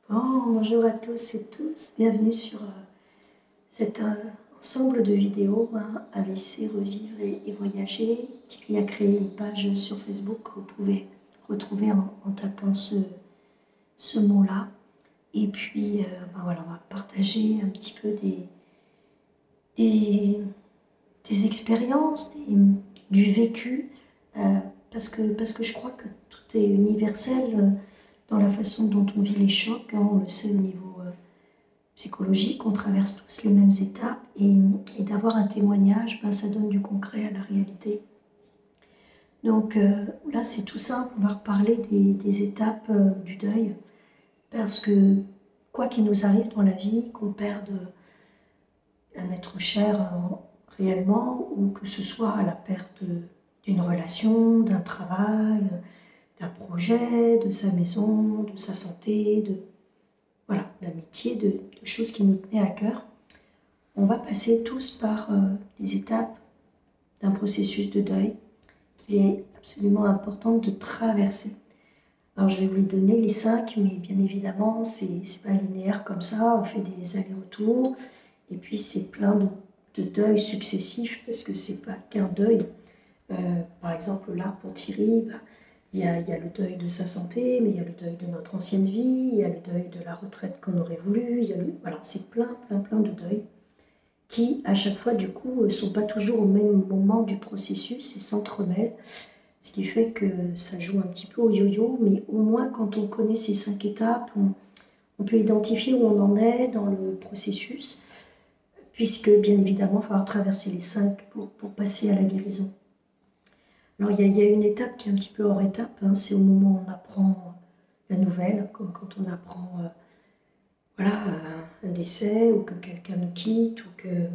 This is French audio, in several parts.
Bonjour à tous et tous, bienvenue sur cet ensemble de vidéos, AVC, revivre et voyager. Thierry a créé une page sur Facebook que vous pouvez retrouver en tapant ce mot-là. Et puis, voilà, on va partager un petit peu des expériences, du vécu, parce que je crois que tout est universel dans la façon dont on vit les chocs. On le sait au niveau psychologique, on traverse tous les mêmes étapes, et d'avoir un témoignage, ça donne du concret à la réalité. Donc là, c'est tout simple, on va reparler des étapes du deuil, parce que quoi qu'il nous arrive dans la vie, qu'on perde un être cher réellement, ou que ce soit la perte d'une relation, d'un travail, d'un projet, de sa maison, de sa santé, voilà, d'amitié, de choses qui nous tenaient à cœur, on va passer tous par des étapes d'un processus de deuil qu'il est absolument important de traverser. Alors je vais vous les donner les 5, mais bien évidemment, c'est pas linéaire comme ça, on fait des allers-retours, et puis c'est plein de deuils successifs, parce que c'est pas qu'un deuil. Par exemple, là, pour Thierry, il y a le deuil de sa santé, mais il y a le deuil de notre ancienne vie, il y a le deuil de la retraite qu'on aurait voulu, voilà, c'est plein de deuils qui, à chaque fois, du coup, ne sont pas toujours au même moment du processus et s'entremêlent, ce qui fait que ça joue un petit peu au yo-yo, mais au moins, quand on connaît ces 5 étapes, on peut identifier où on en est dans le processus, puisque, bien évidemment, il va falloir traverser les 5 pour passer à la guérison. Alors, il y a une étape qui est un petit peu hors étape, c'est au moment où on apprend la nouvelle, comme quand on apprend voilà, un décès, ou que quelqu'un nous quitte, ou que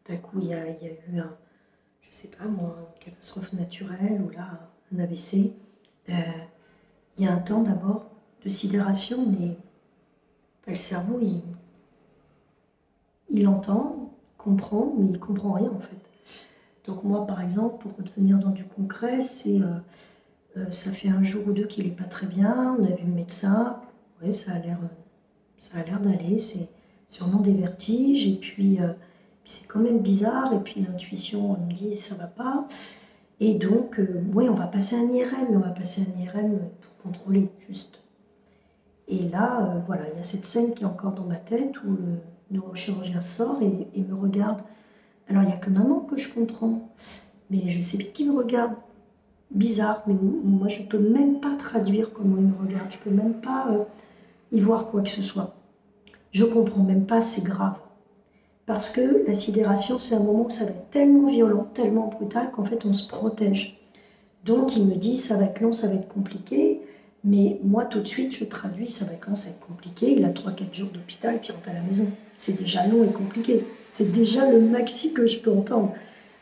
d'un coup il y a eu je sais pas moi, une catastrophe naturelle, ou là, un AVC. Il y a un temps d'abord de sidération, mais le cerveau, il entend, comprend, mais il comprend rien en fait. Donc moi, par exemple, pour revenir dans du concret, ça fait un jour ou deux qu'il n'est pas très bien, on a vu le médecin, ouais, ça a l'air d'aller, c'est sûrement des vertiges, et puis c'est quand même bizarre, et puis l'intuition me dit ça va pas, et donc oui, on va passer un IRM, mais on va passer un IRM pour contrôler juste. Et là, voilà, il y a cette scène qui est encore dans ma tête où le neurochirurgien sort et me regarde. Alors il n'y a que maman que je comprends, mais je sais bien qu'il me regarde bizarre, mais moi je ne peux même pas traduire comment il me regarde, je ne peux même pas y voir quoi que ce soit. Je ne comprends même pas, c'est grave. Parce que la sidération, c'est un moment où ça va être tellement violent, tellement brutal qu'en fait on se protège. Donc il me dit ça va être long, ça va être compliqué, mais moi tout de suite je traduis ça va être long, ça va être compliqué, il a 3-4 jours d'hôpital puis il rentre à la maison. C'est déjà long et compliqué, c'est déjà le maxi que je peux entendre.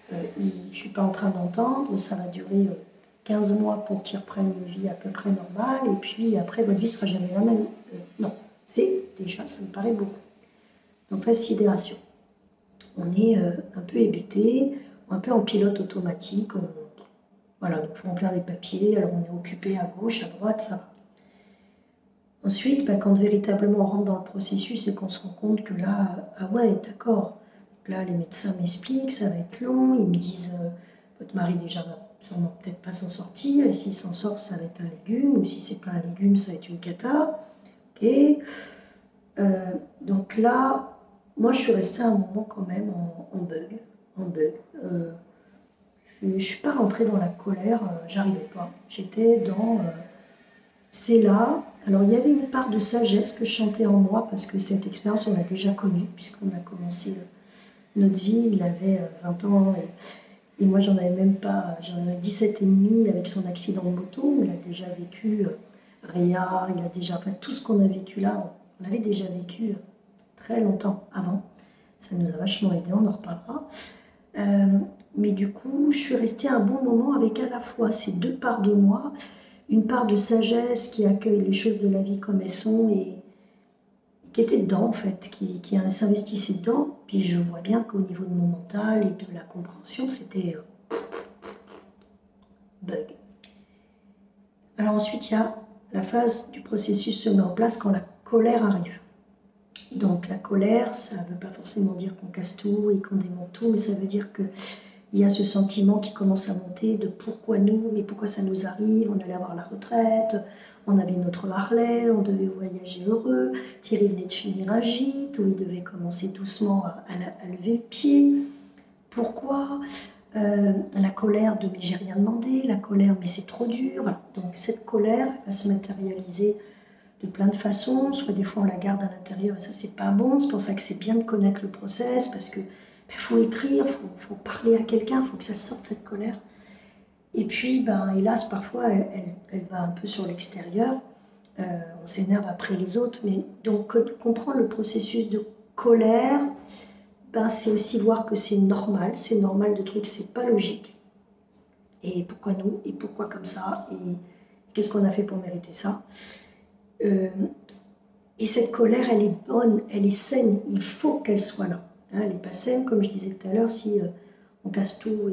Je ne suis pas en train d'entendre, ça va durer 15 mois pour qu'il reprenne une vie à peu près normale, et puis après votre vie ne sera jamais la même. Non, c'est déjà, ça me paraît beaucoup. Donc phase sidération. On est un peu hébété, un peu en pilote automatique. Voilà, donc il faut remplir des papiers, alors on est occupé à gauche, à droite, ça va. Ensuite, quand véritablement on rentre dans le processus et qu'on se rend compte que là, ah ouais, d'accord, là les médecins m'expliquent, ça va être long, ils me disent votre mari déjà va sûrement peut-être pas s'en sortir, et s'il s'en sort, ça va être un légume, ou si c'est pas un légume, ça va être une cata. Ok. Donc là, moi je suis restée un moment quand même en bug. Je ne suis pas rentrée dans la colère, j'arrivais pas. J'étais dans c'est là. Alors il y avait une part de sagesse que je chantais en moi, parce que cette expérience on l'a déjà connue, puisqu'on a commencé notre vie, il avait 20 ans, et moi j'en avais même pas, j'en avais 17 et demi avec son accident de moto. Il a déjà vécu Réa, il a déjà, enfin, tout ce qu'on a vécu là, on l'avait déjà vécu très longtemps avant. Ça nous a vachement aidé, on en reparlera. Mais du coup, je suis restée un bon moment avec à la fois ces deux parts de moi, une part de sagesse qui accueille les choses de la vie comme elles sont et qui était dedans en fait, qui s'investissait dedans. Puis je vois bien qu'au niveau de mon mental et de la compréhension, c'était Alors ensuite, il y a la phase du processus se met en place quand colère arrive. Donc la colère, ça ne veut pas forcément dire qu'on casse tout et qu'on démonte tout, mais ça veut dire qu'il y a ce sentiment qui commence à monter de pourquoi nous, mais pourquoi ça nous arrive, on allait avoir la retraite, on avait notre Harley, on devait voyager heureux, Thierry venait de finir un gîte, où il devait commencer doucement à lever le pied. Pourquoi la colère de mais j'ai rien demandé, la colère mais c'est trop dur. Voilà. Donc cette colère elle va se matérialiser de plein de façons, soit des fois on la garde à l'intérieur et ça c'est pas bon, c'est pour ça que c'est bien de connaître le process parce que faut écrire, faut parler à quelqu'un, faut que ça sorte cette colère. Et puis hélas parfois elle va un peu sur l'extérieur, on s'énerve après les autres, mais donc comprendre le processus de colère, c'est aussi voir que c'est normal de trouver que c'est pas logique. Et pourquoi nous, et pourquoi comme ça, et qu'est-ce qu'on a fait pour mériter ça. Et cette colère, elle est bonne, elle est saine, il faut qu'elle soit là. Hein, elle n'est pas saine, comme je disais tout à l'heure, si on casse tout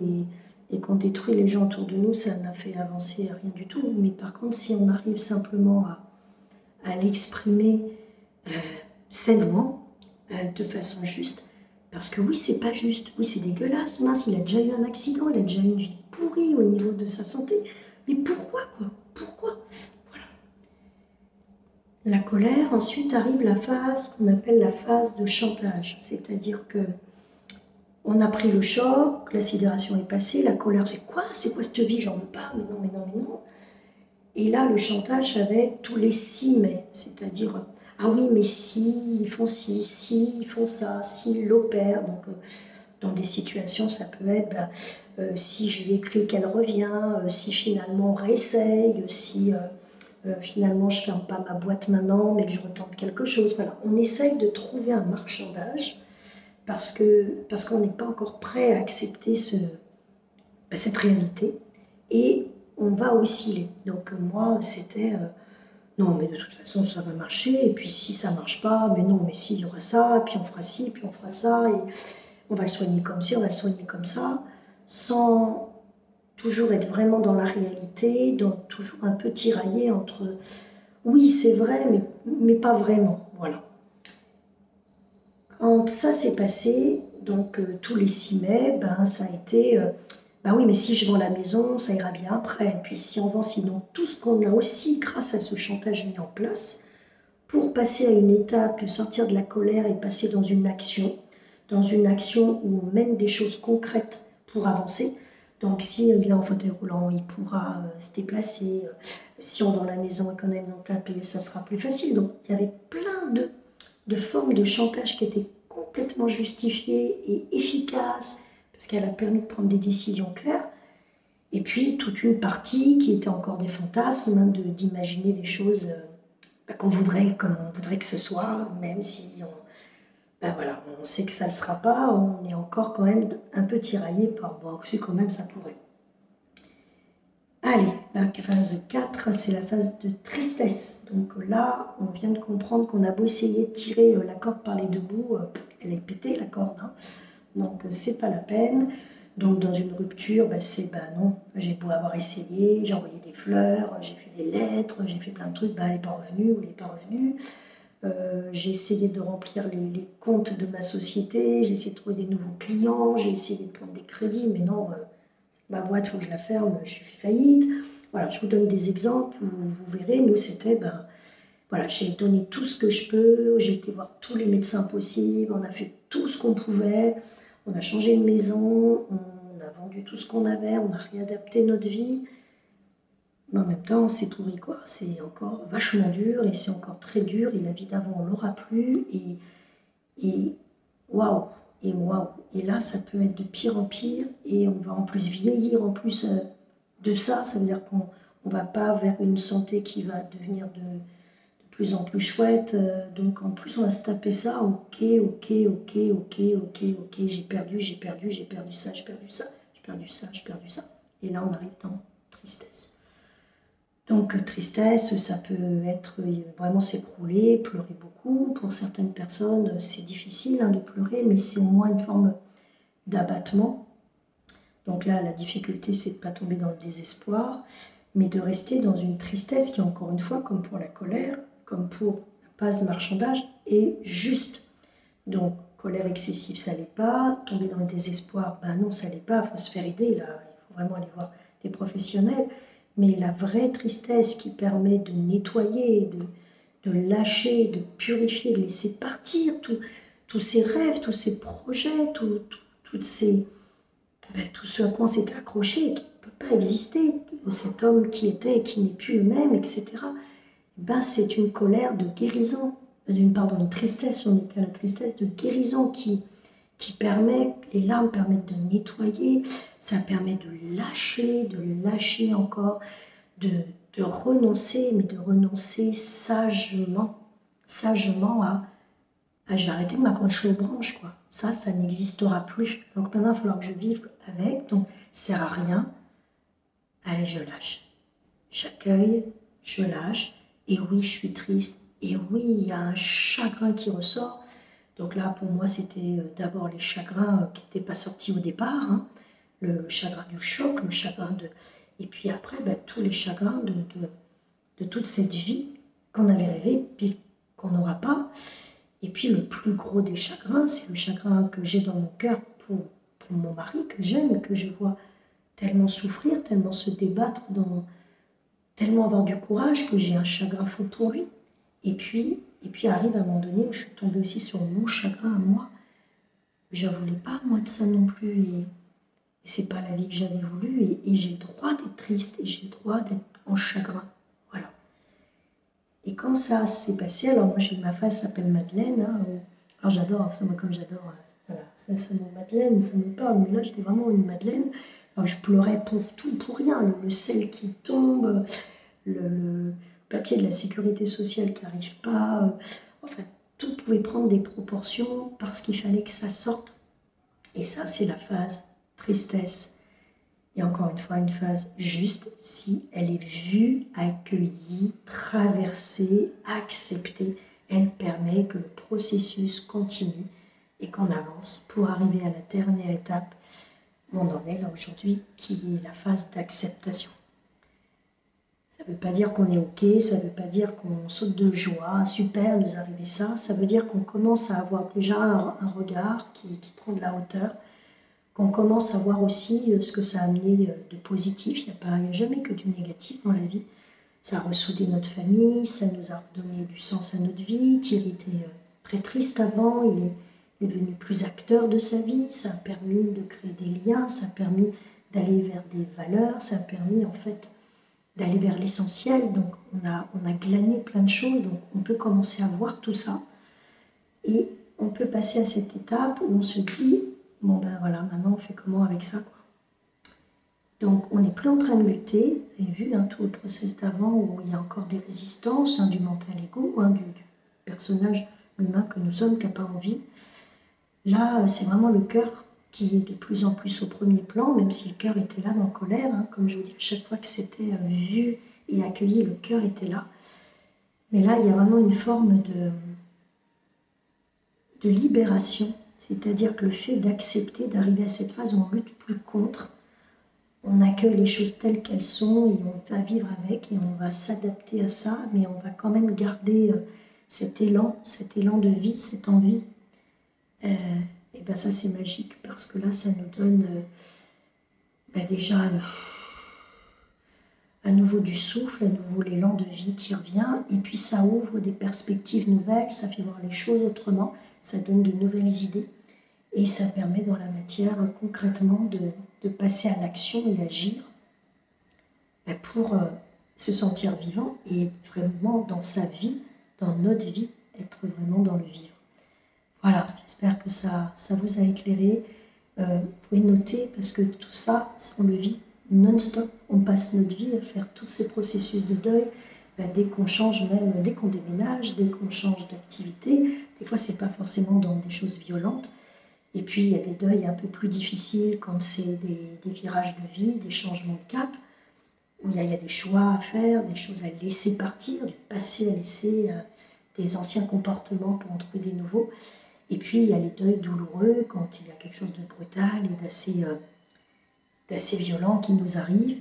et qu'on détruit les gens autour de nous, ça n'a fait avancer rien du tout. Mais par contre, si on arrive simplement à l'exprimer sainement, de façon juste, parce que oui, c'est pas juste, oui, c'est dégueulasse, mince, il a déjà eu un accident, il a déjà eu une vie pourrie au niveau de sa santé. Mais pourquoi, quoi? Pourquoi? Voilà. La colère, ensuite arrive la phase qu'on appelle la phase de chantage. C'est-à-dire que on a pris le choc, la sidération est passée, la colère, c'est quoi cette vie? J'en veux pas, mais non, mais non, mais non. Et là, le chantage, ça va être tous les si mais, c'est-à-dire ah oui, mais si, ils font ci, si, ils font ça, s'ils l'opèrent. Donc, dans des situations, ça peut être si je lui écris qu'elle revient, si finalement on réessaye, si finalement je ne ferme pas ma boîte maintenant, mais que je retente quelque chose. Voilà, on essaye de trouver un marchandage parce qu'on n'est pas encore prêt à accepter cette réalité et on va osciller. Donc, moi, c'était. Non, mais de toute façon, ça va marcher, et puis si ça marche pas, mais non, mais si, il y aura ça, puis on fera ci, puis on fera ça, et on va le soigner comme ci, on va le soigner comme ça, sans toujours être vraiment dans la réalité, donc toujours un peu tiraillé entre oui, c'est vrai, mais pas vraiment, voilà. Quand ça s'est passé, donc tous les 6 mai, ça a été oui, mais si je vends la maison, ça ira bien après. Et puis si on vend sinon tout ce qu'on a aussi grâce à ce chantage mis en place, pour passer à une étape de sortir de la colère et passer dans une action où on mène des choses concrètes pour avancer. Donc si il est en fauteuil roulant, il pourra se déplacer. Si on vend la maison et qu'on a une maison plein payer, ça sera plus facile. Donc il y avait plein de formes de chantage qui étaient complètement justifiées et efficaces, parce qu'elle a permis de prendre des décisions claires, et puis toute une partie qui était encore des fantasmes, d'imaginer des choses qu'on voudrait comme on voudrait que ce soit, même si on sait que ça ne le sera pas, on est encore quand même un peu tiraillé par si quand même ça pourrait. Allez, la phase 4, c'est la phase de tristesse. Donc là, on vient de comprendre qu'on a beau essayer de tirer la corde par les deux bouts, elle est pétée la corde, hein. Donc c'est pas la peine. Donc dans une rupture, c'est non, j'ai beau avoir essayé, j'ai envoyé des fleurs, j'ai fait des lettres, j'ai fait plein de trucs, elle n'est pas revenue ou il n'est pas revenu. J'ai essayé de remplir les comptes de ma société, j'ai essayé de trouver des nouveaux clients, j'ai essayé de prendre des crédits, mais non, ma boîte, il faut que je la ferme, je suis faillite. Voilà, je vous donne des exemples où vous verrez, nous c'était, voilà, j'ai donné tout ce que je peux, j'ai été voir tous les médecins possibles, on a fait tout ce qu'on pouvait, on a changé de maison, on a vendu tout ce qu'on avait, on a réadapté notre vie. Mais en même temps, c'est pourri, quoi. C'est encore vachement dur et c'est encore très dur et la vie d'avant, on l'aura plus. Et waouh, et waouh. Et là, ça peut être de pire en pire et on va en plus vieillir en plus de ça. Ça veut dire qu'on ne va pas vers une santé qui va devenir de plus en plus chouette. Donc en plus, on va se taper ça. Ok, j'ai perdu ça, j'ai perdu ça. Et là, on arrive dans tristesse. Donc tristesse, ça peut être vraiment s'écrouler, pleurer beaucoup. Pour certaines personnes, c'est difficile de pleurer, mais c'est au moins une forme d'abattement. Donc là, la difficulté, c'est de ne pas tomber dans le désespoir, mais de rester dans une tristesse qui, encore une fois, comme pour la colère, comme pour la base marchandage est juste. Donc, colère excessive, ça l'est pas. Tomber dans le désespoir, ben non, ça l'est pas. Il faut se faire aider, là. Il faut vraiment aller voir des professionnels. Mais la vraie tristesse qui permet de nettoyer, de lâcher, de purifier, de laisser partir tous ces rêves, tous ces projets, toutes ces, tout ce à quoi on s'était accroché, qui ne peut pas exister, cet homme qui était et qui n'est plus le même, etc. Ben, c'est une colère de guérison, une tristesse, on était à la tristesse de guérison qui permet, les larmes permettent de nettoyer, ça permet de lâcher encore, de renoncer, mais de renoncer sagement à je vais arrêter de m'accrocher aux branches, quoi. Ça n'existera plus. Donc maintenant, il va falloir que je vive avec, donc ça ne sert à rien. Allez, je lâche. J'accueille, je lâche, et oui, je suis triste, et oui, il y a un chagrin qui ressort. Donc là, pour moi, c'était d'abord les chagrins qui n'étaient pas sortis au départ, hein. Le chagrin du choc, le chagrin de... Et puis après, tous les chagrins de toute cette vie qu'on avait rêvé, puis qu'on n'aura pas. Et puis le plus gros des chagrins, c'est le chagrin que j'ai dans mon cœur pour mon mari, que j'aime, que je vois tellement souffrir, tellement se débattre, tellement avoir du courage, que j'ai un chagrin fou pour lui. Et puis arrive un moment donné où je suis tombée aussi sur mon chagrin à moi. Je ne voulais pas, moi, de ça non plus. Et c'est pas la vie que j'avais voulu. Et j'ai le droit d'être triste. Et j'ai le droit d'être en chagrin. Voilà. Et quand ça s'est passé, alors moi, ma femme s'appelle Madeleine. Hein, alors j'adore, moi, comme j'adore, voilà, ce mot Madeleine, ça me parle. Mais là, j'étais vraiment une Madeleine. Alors je pleurais pour tout, pour rien. Le sel qui tombe, le papier de la sécurité sociale qui n'arrive pas. Enfin, tout pouvait prendre des proportions parce qu'il fallait que ça sorte. Et ça, c'est la phase tristesse. Et encore une fois, une phase juste si elle est vue, accueillie, traversée, acceptée. Elle permet que le processus continue et qu'on avance pour arriver à la dernière étape où on en est là aujourd'hui, qui est la phase d'acceptation. Ça ne veut pas dire qu'on est OK, ça ne veut pas dire qu'on saute de joie, super, nous arriver ça. Ça veut dire qu'on commence à avoir déjà un regard qui prend de la hauteur, qu'on commence à voir aussi ce que ça a amené de positif. Il n'y a jamais que du négatif dans la vie. Ça a ressoudé notre famille, ça nous a donné du sens à notre vie. Thierry était très triste avant, il est devenu plus acteur de sa vie, ça a permis de créer des liens, ça a permis d'aller vers des valeurs, ça a permis en fait d'aller vers l'essentiel. Donc on a glané plein de choses, donc on peut commencer à voir tout ça. Et on peut passer à cette étape où on se dit, bon ben voilà, maintenant on fait comment avec ça, quoi. Donc on n'est plus en train de lutter, vous avez vu tout le process d'avant où il y a encore des résistances, du mental ego, du personnage humain que nous sommes, qui n'a pas envie. Là, c'est vraiment le cœur qui est de plus en plus au premier plan, même si le cœur était là dans la colère, comme je vous dis, à chaque fois que c'était vu et accueilli, le cœur était là. Mais là, il y a vraiment une forme de libération, c'est-à-dire que le fait d'accepter, d'arriver à cette phase où on ne lutte plus contre, on accueille les choses telles qu'elles sont et on va vivre avec et on va s'adapter à ça, mais on va quand même garder cet élan de vie, cette envie. Et bien ça c'est magique parce que là ça nous donne déjà à nouveau du souffle, à nouveau l'élan de vie qui revient, et puis ça ouvre des perspectives nouvelles, ça fait voir les choses autrement, ça donne de nouvelles idées et ça permet dans la matière concrètement de passer à l'action et agir pour se sentir vivant et vraiment dans sa vie, dans notre vie, être vraiment dans le vivre. Voilà, j'espère que ça vous a éclairé. Vous pouvez noter parce que tout ça, on le vit non-stop. On passe notre vie à faire tous ces processus de deuil. Dès qu'on change, même dès qu'on déménage, dès qu'on change d'activité, des fois c'est pas forcément dans des choses violentes. Et puis il y a des deuils un peu plus difficiles quand c'est des virages de vie, des changements de cap, où il y a des choix à faire, des choses à laisser partir, du passé à laisser, des anciens comportements pour en trouver des nouveaux. Et puis, il y a les deuils douloureux quand il y a quelque chose de brutal et d'assez violent qui nous arrive.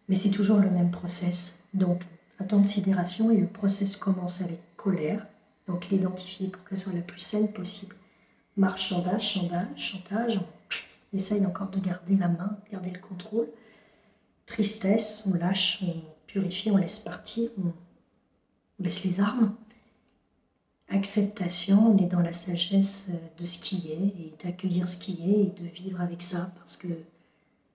Mais c'est toujours le même process. Donc, un temps de sidération et le process commence avec colère, Donc l'identifier pour qu'elle soit la plus saine possible. Marchandage, chantage, on essaye encore de garder la main, garder le contrôle. Tristesse, on lâche, on purifie, on laisse partir, on laisse les armes. Acceptation, on est dans la sagesse de ce qui est et d'accueillir ce qui est et de vivre avec ça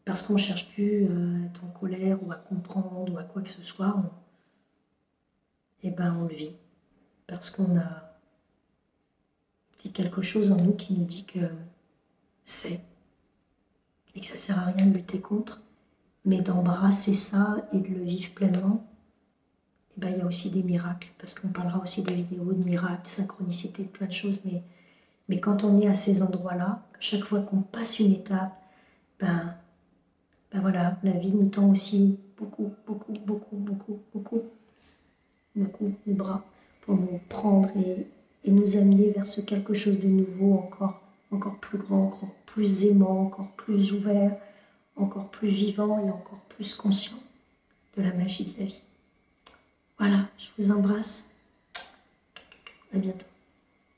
parce qu'on ne cherche plus à être en colère ou à comprendre ou à quoi que ce soit, on le vit parce qu'on a quelque chose en nous qui nous dit que c'est et que ça ne sert à rien de lutter contre, mais d'embrasser ça et de le vivre pleinement. Il y a aussi des miracles, parce qu'on parlera aussi des vidéos de miracles, de synchronicité, de plein de choses, mais quand on est à ces endroits-là, chaque fois qu'on passe une étape, voilà, la vie nous tend aussi beaucoup les bras pour nous prendre et nous amener vers ce quelque chose de nouveau, encore plus grand, encore plus aimant, encore plus ouvert, encore plus vivant et encore plus conscient de la magie de la vie. Voilà, je vous embrasse. À bientôt.